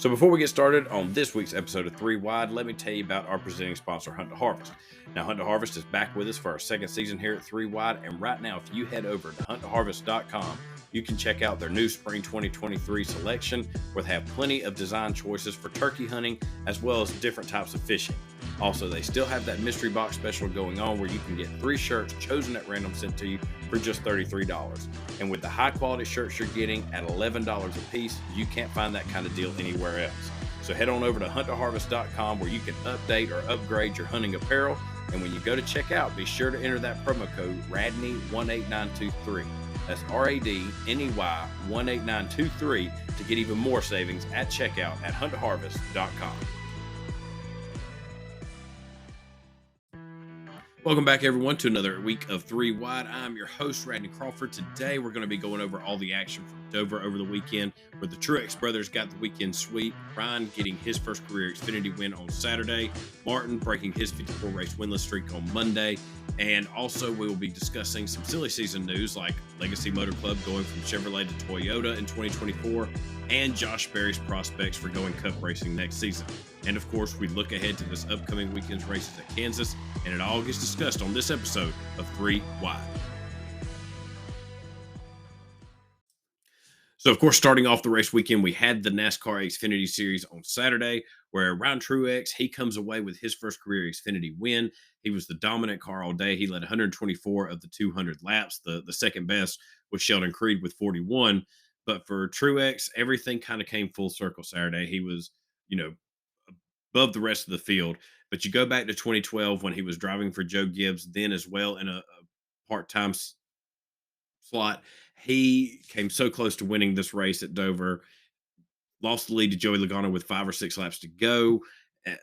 So before we get started on this week's episode of Three Wide, let me tell you about our presenting sponsor, Hunt to Harvest. Now, Hunt to Harvest is back with us for our second season here at Three Wide, and right now, if you head over to hunttoharvest.com, you can check out their new spring 2023 selection, where they have plenty of design choices for turkey hunting as well as different types of fishing. Also, they still have that mystery box special going on where you can get 3 shirts chosen at random sent to you for just $33. And with the high quality shirts you're getting at $11 a piece, you can't find that kind of deal anywhere else. So head on over to hunttoharvest.com where you can update or upgrade your hunting apparel. And when you go to checkout, be sure to enter that promo code RADNEY18923. That's RADNEY 18923 to get even more savings at checkout at hunttoharvest.com. Welcome back, everyone, to another week of Three Wide. I'm your host, Radney Crawford. Today, we're going to be going over all the action from Dover over the weekend, where the Truex brothers got the weekend sweep. Ryan getting his first career Xfinity win on Saturday. Martin breaking his 54-race winless streak on Monday. And also, we will be discussing some silly season news like Legacy Motor Club going from Chevrolet to Toyota in 2024, and Josh Berry's prospects for going Cup racing next season. And of course, we look ahead to this upcoming weekend's races at Kansas, and it all gets discussed on this episode of Three Wide. So, of course, starting off the race weekend, we had the NASCAR Xfinity Series on Saturday, where Ryan Truex, he comes away with his first career Xfinity win. He was the dominant car all day. He led 124 of the 200 laps. The second best was Sheldon Creed with 41. But for Truex, everything kind of came full circle Saturday. He was, above the rest of the field. But you go back to 2012 when he was driving for Joe Gibbs, then as well in a part-time slot. He came so close to winning this race at Dover, lost the lead to Joey Logano with 5 or 6 laps to go, uh,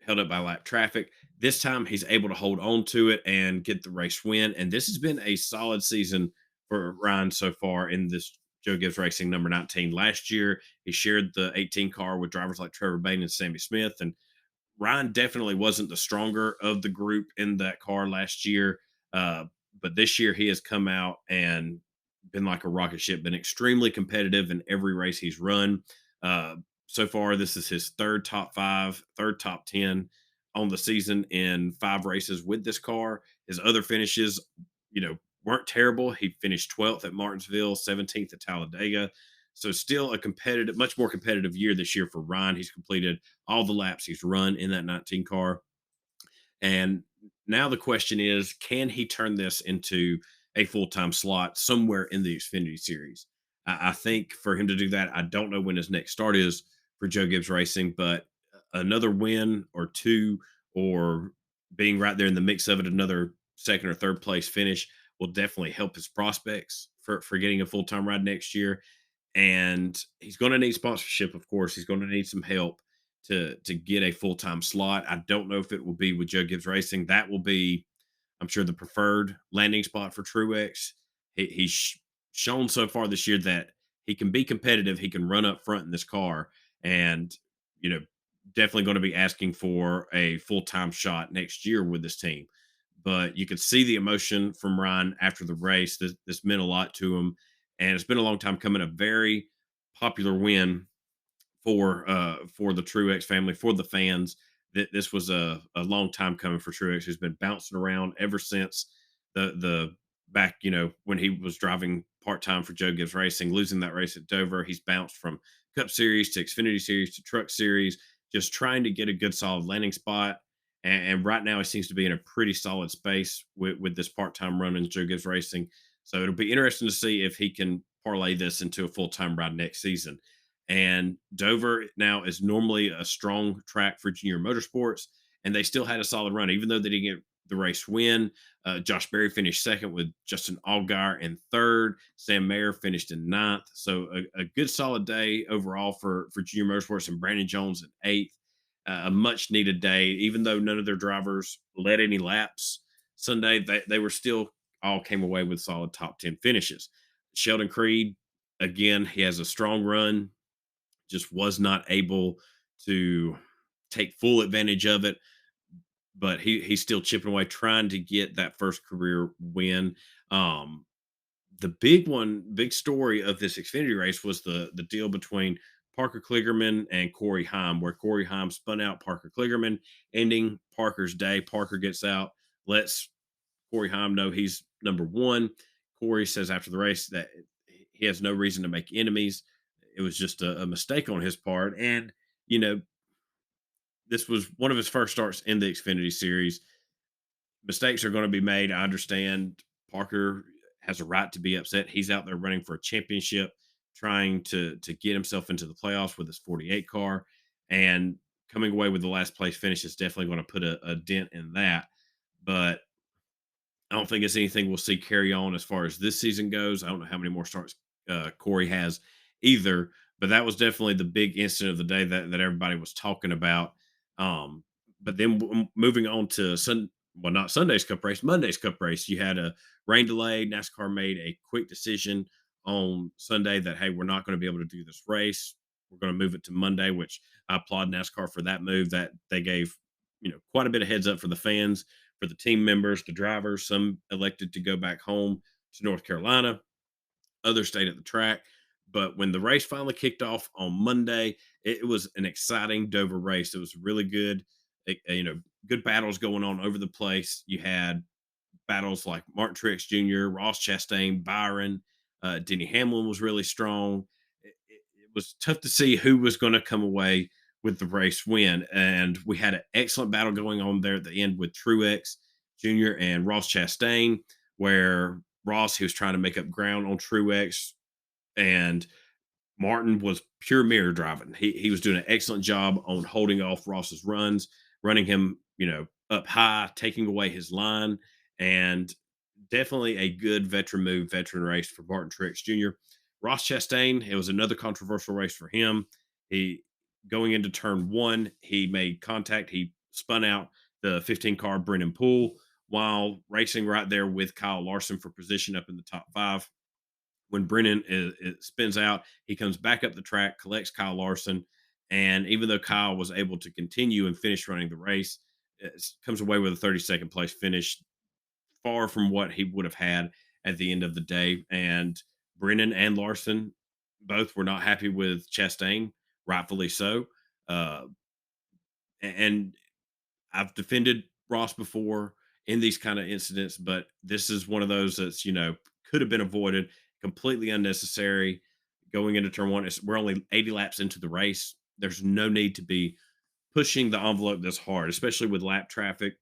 held up by lap traffic. This time he's able to hold on to it and get the race win. And this has been a solid season for Ryan so far in this Joe Gibbs Racing number 19. Last year, he shared the 18 car with drivers like Trevor Bayne and Sammy Smith. And Ryan definitely wasn't the stronger of the group in that car last year. Uh, but this year he has come out and been like a rocket ship, been extremely competitive in every race he's run. Uh, so far, this is his third top 5, third top 10 on the season in 5 races with this car. His other finishes, weren't terrible. He finished 12th at Martinsville, 17th at Talladega. So still a competitive, much more competitive year this year for Ryan. He's completed all the laps he's run in that 19 car. And now the question is, can he turn this into a full-time slot somewhere in the Xfinity Series? I think for him to do that, I don't know when his next start is for Joe Gibbs Racing, but another win or two, or being right there in the mix of it, another second or third place finish will definitely help his prospects for getting a full-time ride next year. And he's going to need sponsorship, of course. He's going to need some help to get a full-time slot. I don't know if it will be with Joe Gibbs Racing. That will be, I'm sure, the preferred landing spot for Truex. He's shown so far this year that he can be competitive. He can run up front in this car, and you know, definitely going to be asking for a full-time shot next year with this team. But you could see the emotion from Ryan after the race. This meant a lot to him, and it's been a long time coming. A very popular win for the Truex family, for the fans. That this was a long time coming for Truex, who's been bouncing around ever since the back, when he was driving part-time for Joe Gibbs Racing, losing that race at Dover. He's bounced from Cup Series to Xfinity Series to Truck Series, just trying to get a good solid landing spot. And right now he seems to be in a pretty solid space with this part-time run in Joe Gibbs Racing. So it'll be interesting to see if he can parlay this into a full-time ride next season. And Dover now is normally a strong track for junior motorsports, and they still had a solid run, even though they didn't get the race win. Josh Berry finished second with Justin Allgaier in third. Sam Mayer finished in ninth. So a good solid day overall for junior motorsports, and Brandon Jones in eighth. A much needed day, even though none of their drivers led any laps Sunday. They were still all came away with solid top 10 finishes. Sheldon Creed, again, he has a strong run, just was not able to take full advantage of it. But he's still chipping away, trying to get that first career win. The big story of this Xfinity race was the deal between Parker Kligerman and Corey Heim, where Corey Heim spun out Parker Kligerman, ending Parker's day. Parker gets out, lets Corey Heim know he's number one. Corey says after the race that he has no reason to make enemies. It was just a mistake on his part. And, you know, this was one of his first starts in the Xfinity series. Mistakes are going to be made. I understand Parker has a right to be upset. He's out there running for a championship, trying to get himself into the playoffs with his 48 car, and coming away with the last place finish is definitely going to put a dent in that. But I don't think it's anything we'll see carry on as far as this season goes. I don't know how many more starts Corey has either, but that was definitely the big incident of the day that everybody was talking about. Um, but then moving on to well, not Sunday's Cup race, Monday's Cup race, you had a rain delay. NASCAR made a quick decision on Sunday that hey, we're not going to be able to do this race. We're going to move it to Monday, which I applaud NASCAR for that move. That they gave quite a bit of heads up for the fans, for the team members, the drivers. Some elected to go back home to North Carolina, others stayed at the track. But when the race finally kicked off on Monday, it was an exciting Dover race. It was really good. Good battles going on over the place. You had battles like Martin Truex Jr., Ross Chastain, Byron, Denny Hamlin was really strong. It was tough to see who was going to come away with the race win. And we had an excellent battle going on there at the end with Truex Jr. and Ross Chastain, where Ross, he was trying to make up ground on Truex, and Martin was pure mirror driving. He was doing an excellent job on holding off Ross's runs, running him, up high, taking away his line, and definitely a good veteran move, veteran race for Martin Truex Jr. Ross Chastain, it was another controversial race for him. He going into turn one, he made contact. He spun out the 15 car Brennan Poole while racing right there with Kyle Larson for position up in the top five. When Brennan spins out, he comes back up the track, collects Kyle Larson, and even though Kyle was able to continue and finish running the race, comes away with a 32nd place finish, far from what he would have had at the end of the day. And Brennan and Larson both were not happy with Chastain, rightfully so. Uh, and I've defended Ross before in these kind of incidents, but this is one of those that's could have been avoided, completely unnecessary. Going into turn one, we're only 80 laps into the race. There's no need to be pushing the envelope this hard, especially with lap traffic.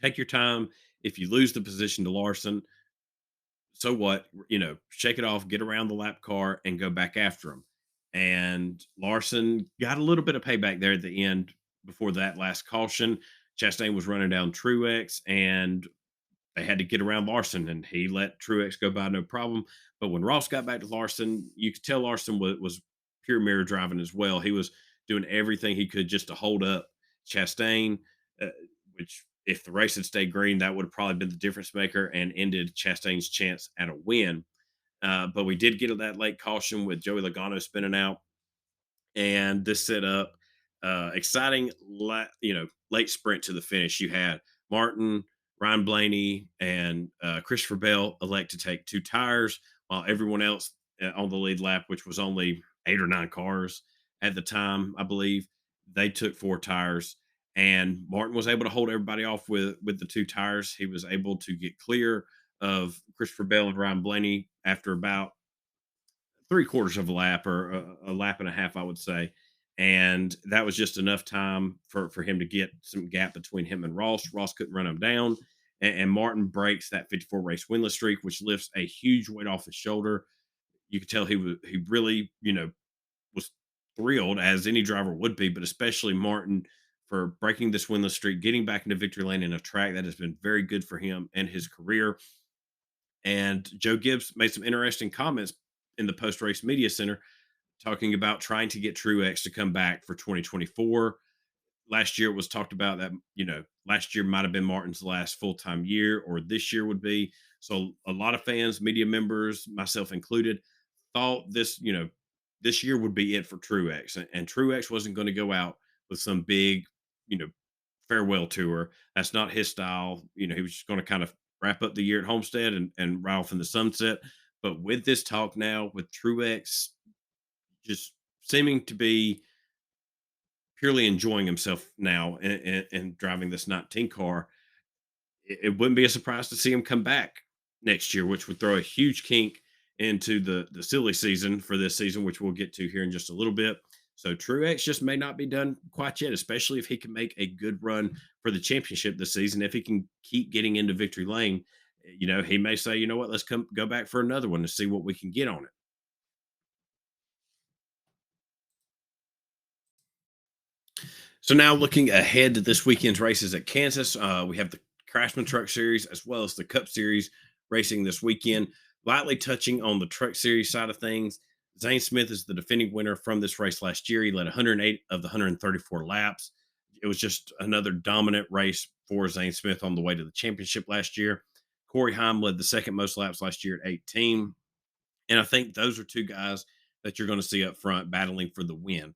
Take your time. If you lose the position to Larson, so what? Shake it off, get around the lap car, and go back after him. And Larson got a little bit of payback there at the end before that last caution. Chastain was running down Truex, and they had to get around Larson, and he let Truex go by no problem. But when Ross got back to Larson, you could tell Larson was pure mirror driving as well. He was doing everything he could just to hold up Chastain, uh, which if the race had stayed green, that would have probably been the difference maker and ended Chastain's chance at a win. But we did get that late caution with Joey Logano spinning out, and this set up exciting late sprint to the finish. You had Martin, Ryan Blaney, and Christopher Bell elect to take two tires, while everyone else on the lead lap, which was only 8 or 9 cars at the time, I believe, they took 4 tires. And Martin was able to hold everybody off with the 2 tires. He was able to get clear of Christopher Bell and Ryan Blaney after about 3/4 of a lap, or a lap and a half, I would say. And that was just enough time for him to get some gap between him and Ross. Ross couldn't run him down. And Martin breaks that 54 race winless streak, which lifts a huge weight off his shoulder. You could tell he really, was thrilled, as any driver would be, but especially Martin, for breaking this winless streak, getting back into victory lane in a track that has been very good for him and his career. And Joe Gibbs made some interesting comments in the post race media center, talking about trying to get Truex to come back for 2024. Last year it was talked about that, last year might have been Martin's last full time year, or this year would be. So a lot of fans, media members, myself included, thought this year would be it for Truex. And Truex wasn't going to go out with some big, you know, farewell tour. That's not his style. He was just going to kind of wrap up the year at Homestead and ride off in the sunset. But with this talk now, with Truex just seeming to be purely enjoying himself now and driving this 19 car. It wouldn't be a surprise to see him come back next year, which would throw a huge kink into the silly season for this season, which we'll get to here in just a little bit. So Truex just may not be done quite yet, especially if he can make a good run for the championship this season. If he can keep getting into victory lane, he may say, you know what, let's come go back for another one to see what we can get on it. So now looking ahead to this weekend's races at Kansas, we have the Craftsman Truck Series as well as the Cup Series racing this weekend. Lightly touching on the Truck Series side of things, Zane Smith is the defending winner from this race last year. He led 108 of the 134 laps. It was just another dominant race for Zane Smith on the way to the championship last year. Corey Heim led the second most laps last year at 18. And I think those are two guys that you're going to see up front battling for the win.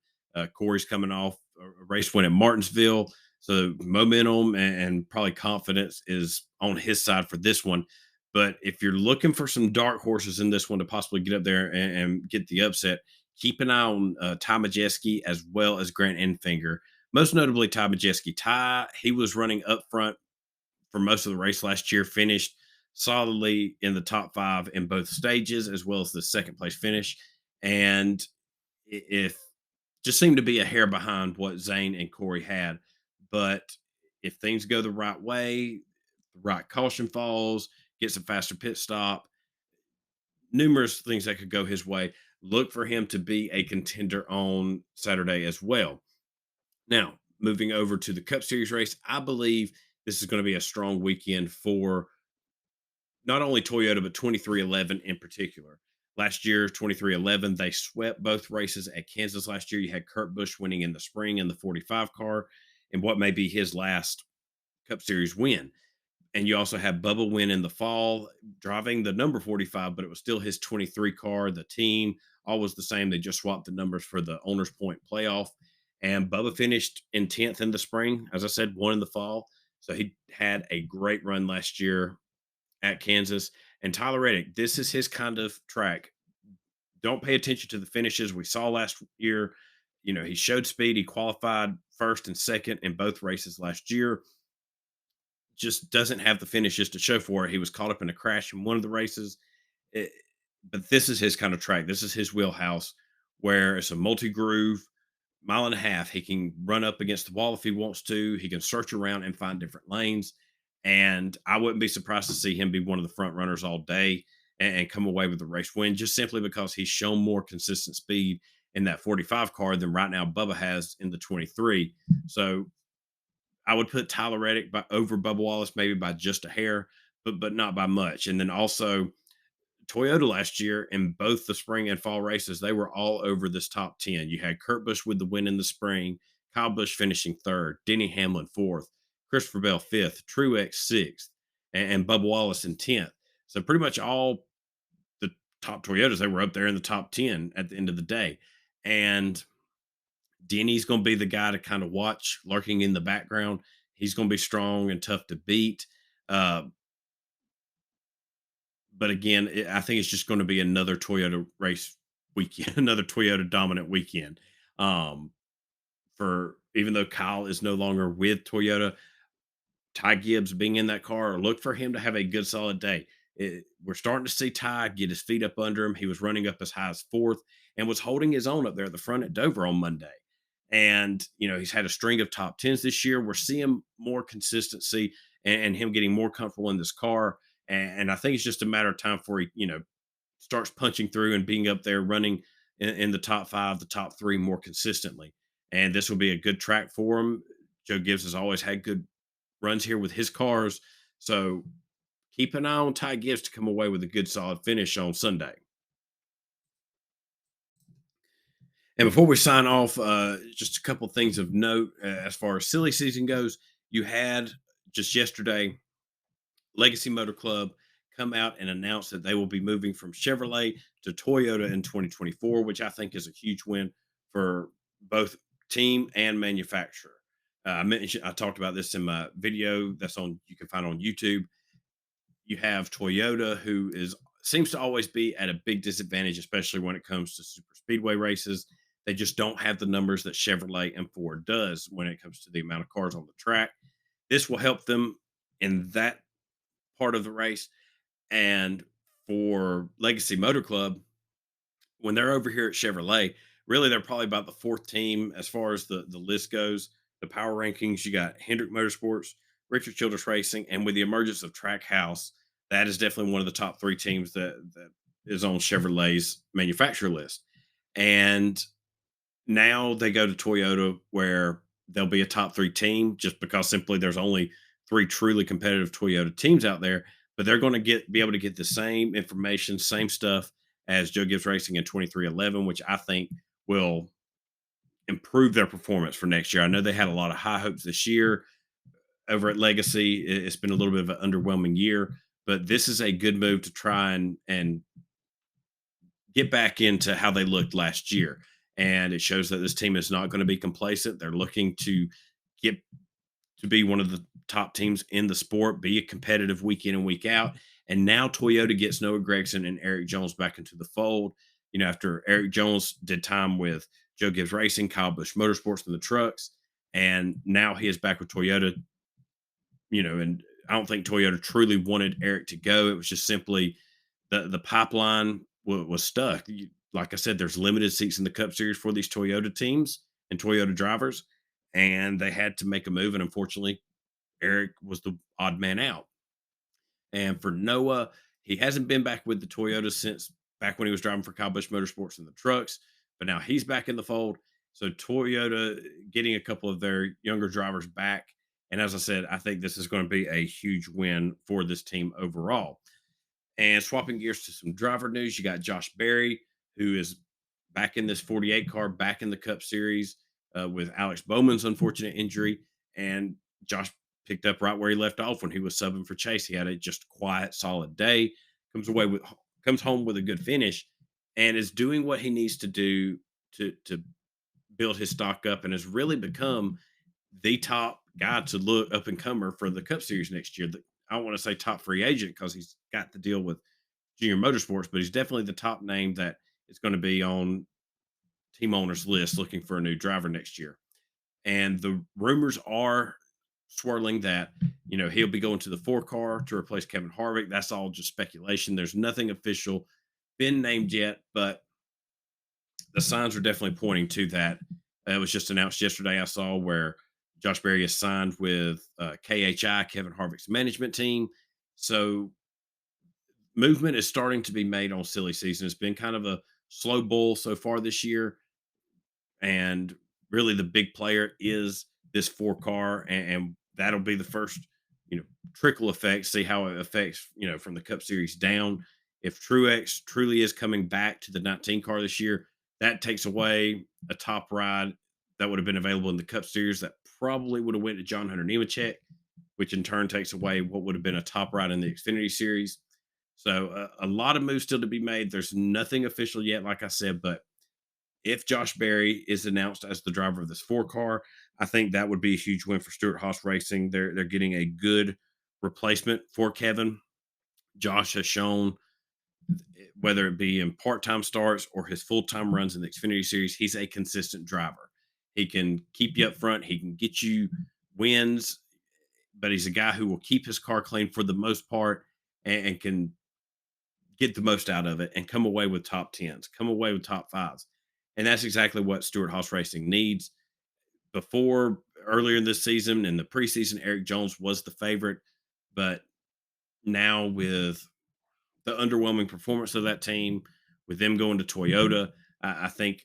Corey's coming off a race win at Martinsville. So momentum and probably confidence is on his side for this one. But if you're looking for some dark horses in this one to possibly get up there and get the upset, keep an eye on Ty Majeski as well as Grant Enfinger. Most notably, Ty Majeski. Ty, he was running up front for most of the race last year, finished solidly in the top five in both stages, as well as the second place finish. And if just seemed to be a hair behind what Zane and Corey had. But if things go the right way, the right caution falls, gets a faster pit stop, numerous things that could go his way. Look for him to be a contender on Saturday as well. Now, moving over to the Cup Series race, I believe this is going to be a strong weekend for not only Toyota, but 2311 in particular. Last year, 2311, they swept both races at Kansas last year. You had Kurt Busch winning in the spring in the 45 car and what may be his last Cup Series win. And you also have Bubba win in the fall, driving the number 45, but it was still his 23 car. The team, all was the same. They just swapped the numbers for the owner's point playoff. And Bubba finished in 10th in the spring, as I said, won in the fall. So he had a great run last year at Kansas. And Tyler Reddick, this is his kind of track. Don't pay attention to the finishes we saw last year. He showed speed. He qualified first and second in both races last year. Just doesn't have the finishes to show for it. He was caught up in a crash in one of the races. It- but this is his kind of track. This is his wheelhouse where it's a multi groove mile and a half. He can run up against the wall if he wants to. He can search around and find different lanes. And I wouldn't be surprised to see him be one of the front runners all day and come away with the race win just simply because he's shown more consistent speed in that 45 car than right now Bubba has in the 23. So I would put Tyler Reddick over Bubba Wallace maybe by just a hair, but not by much. And then also Toyota last year in both the spring and fall races, they were all over this top 10. You had Kurt Busch with the win in the spring, Kyle Busch finishing third, Denny Hamlin fourth, Christopher Bell fifth, Truex sixth, and Bubba Wallace in 10th. So pretty much all the top Toyotas, they were up there in the top 10 at the end of the day. And Denny's going to be the guy to kind of watch lurking in the background. He's going to be strong and tough to beat. Uh, but again, I think it's just going to be another Toyota race weekend, another Toyota dominant weekend. Um, for even though Kyle is no longer with Toyota, Ty Gibbs being in that car, look for him to have a good solid day. We're starting to see Ty get his feet up under him. He was running up as high as fourth and was holding his own up there at the front at Dover on Monday. And he's had a string of top tens this year. We're seeing more consistency and him getting more comfortable in this car. And I think it's just a matter of time before he starts punching through and being up there running in the top five, the top three more consistently. And this will be a good track for him. Joe Gibbs has always had good runs here with his cars. So keep an eye on Ty Gibbs to come away with a good solid finish on Sunday. And before we sign off, just a couple things of note as far as silly season goes. You had just yesterday Legacy Motor Club come out and announce that they will be moving from Chevrolet to Toyota in 2024, which I think is a huge win for both team and manufacturer. I talked about this in my video that's on you can find on YouTube. You have Toyota, who is seems to always be at a big disadvantage, especially when it comes to super speedway races. They just don't have the numbers that Chevrolet and Ford does when it comes to the amount of cars on the track. This will help them in that part of the race. And for Legacy Motor Club, when they're over here at Chevrolet, really they're probably about the fourth team as far as the list goes. The power rankings, you got Hendrick Motorsports, Richard Childress Racing, and with the emergence of Trackhouse, that is definitely one of the top three teams that is on Chevrolet's manufacturer list. And now they go to Toyota where they'll be a top three team just because simply there's only three truly competitive Toyota teams out there. But they're going to be able to get the same information, same stuff as Joe Gibbs Racing in 2311, which I think will improve their performance for next year. I know they had a lot of high hopes this year over at Legacy. It's been a little bit of an underwhelming year, but this is a good move to try and get back into how they looked last year. And it shows that this team is not going to be complacent. They're looking to get to be one of the top teams in the sport, be a competitive week in and week out. And now Toyota gets Noah Gregson and Eric Jones back into the fold. You know, after Eric Jones did time with Joe Gibbs Racing, Kyle Busch Motorsports, and the trucks, and now he is back with Toyota. And I don't think Toyota truly wanted Eric to go. It was just simply the pipeline was stuck. Like I said, there's limited seats in the Cup Series for these Toyota teams and Toyota drivers, and they had to make a move. And unfortunately, Eric was the odd man out. And for Noah, he hasn't been back with the Toyota since back when he was driving for Kyle Busch Motorsports in the trucks, but now he's back in the fold. So Toyota getting a couple of their younger drivers back. And as I said, I think this is going to be a huge win for this team overall. And swapping gears to some driver news, you got Josh Berry, who is back in this 48 car, back in the Cup Series with Alex Bowman's unfortunate injury. And Josh picked up right where he left off when he was subbing for Chase. He had a just quiet, solid day, comes home with a good finish, and is doing what he needs to do to build his stock up, and has really become the top guy to look up and comer for the Cup Series next year. I don't want to say top free agent because he's got the deal with Junior Motorsports, but he's definitely the top name that is going to be on team owners' list looking for a new driver next year. And the rumors are swirling that he'll be going to the 4 car to replace Kevin Harvick. That's all just speculation. There's nothing official been named yet, but the signs are definitely pointing to that. It was just announced yesterday. I saw where Josh Berry is signed with KHI, Kevin Harvick's management team. So movement is starting to be made on silly season. It's been kind of a slow bull so far this year, and really the big player is this 4 car, and that'll be the first trickle effect. See how it affects from the Cup Series down. If Truex truly is coming back to the 19 car this year, that takes away a top ride that would have been available in the Cup Series that probably would have went to John Hunter Nemechek, which in turn takes away what would have been a top ride in the Xfinity Series. So a lot of moves still to be made. There's nothing official yet, like I said, but if Josh Berry is announced as the driver of this 4 car, I think that would be a huge win for Stewart Haas Racing. They're getting a good replacement for Kevin. Josh has shown, whether it be in part-time starts or his full-time runs in the Xfinity Series, he's a consistent driver. He can keep you up front. He can get you wins, but he's a guy who will keep his car clean for the most part, and can get the most out of it and come away with top tens, come away with top fives. And that's exactly what Stewart Haas Racing needs. Before, earlier in this season, in the preseason, Eric Jones was the favorite. But now, with the underwhelming performance of that team, with them going to Toyota, I think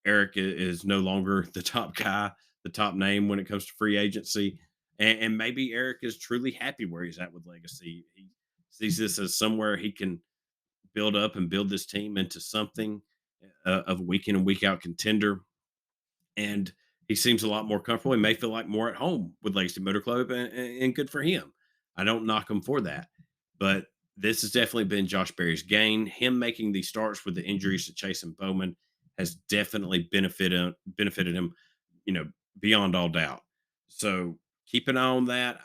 Eric is no longer the top guy, the top name when it comes to free agency. And maybe Eric is truly happy where he's at with Legacy. He sees this as somewhere he can build up and build this team into something of a week in and week out contender. And he seems a lot more comfortable. He may feel like more at home with Legacy Motor Club, and good for him. I don't knock him for that. But this has definitely been Josh Berry's gain. Him making these starts with the injuries to Chase and Bowman has definitely benefited him, you know, beyond all doubt. So keep an eye on that.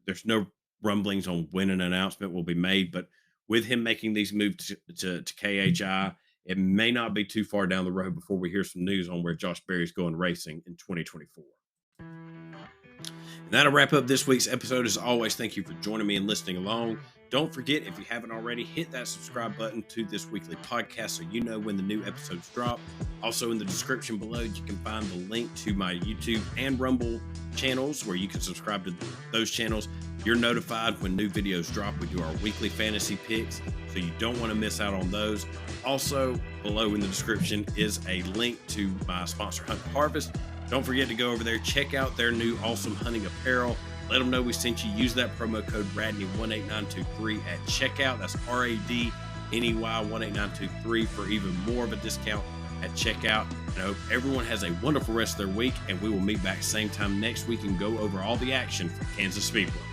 There's no rumblings on when an announcement will be made, but with him making these moves to KHI, it may not be too far down the road before we hear some news on where Josh Berry's going racing in 2024. And that'll wrap up this week's episode. As always, thank you for joining me and listening along. Don't forget, if you haven't already, hit that subscribe button to this weekly podcast so you know when the new episodes drop. Also, in the description below, you can find the link to my YouTube and Rumble channels where you can subscribe to those channels. You're notified when new videos drop. We do our weekly fantasy picks, so you don't want to miss out on those. Also, below in the description is a link to my sponsor, Hunt Harvest. Don't forget to go over there, check out their new awesome hunting apparel. Let them know we sent you. Use that promo code RADNEY18923 at checkout. That's RADNEY 18923 for even more of a discount at checkout. And I hope everyone has a wonderful rest of their week, and we will meet back same time next week and go over all the action for Kansas Speedway.